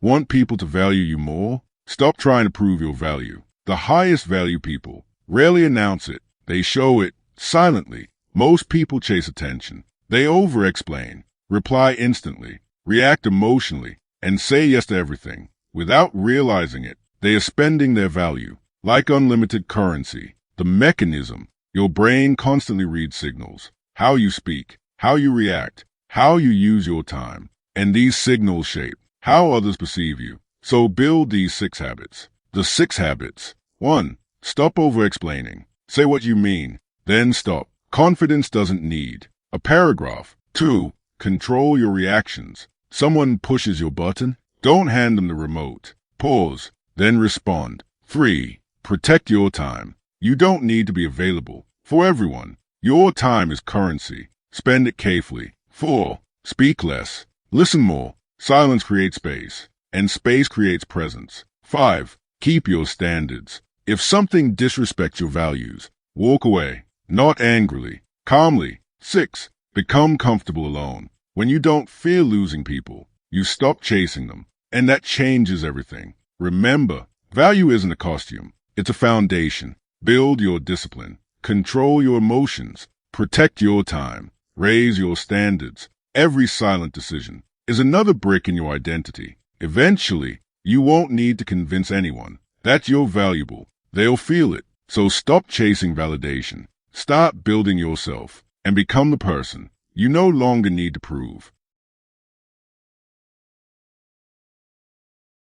Want people to value you more? Stop trying to prove your value. The highest value people rarely announce it. They show it silently. Most people chase attention. They over-explain, reply instantly, react emotionally, and say yes to everything. Without realizing it, they are spending their value. Like unlimited currency, the mechanism, your brain constantly reads signals. How you speak, how you react, how you use your time. And these signals shape how others perceive you. So build these 6 habits. The 6 habits. 1. Stop over-explaining. Say what you mean, then stop. Confidence doesn't need a paragraph. 2. Control your reactions. Someone pushes your button, don't hand them the remote. Pause, then respond. 3. Protect your time. You don't need to be available for everyone. Your time is currency. Spend it carefully. 4. Speak less. Listen more. Silence creates space, and space creates presence. 5. Keep your standards. If something disrespects your values, walk away, not angrily, calmly. 6. Become comfortable alone. When you don't fear losing people, you stop chasing them, and that changes everything. Remember, value isn't a costume. It's a foundation. Build your discipline. Control your emotions. Protect your time. Raise your standards. Every silent decision is another brick in your identity. Eventually, you won't need to convince anyone that you're valuable. They'll feel it. So stop chasing validation. Start building yourself and become the person you no longer need to prove.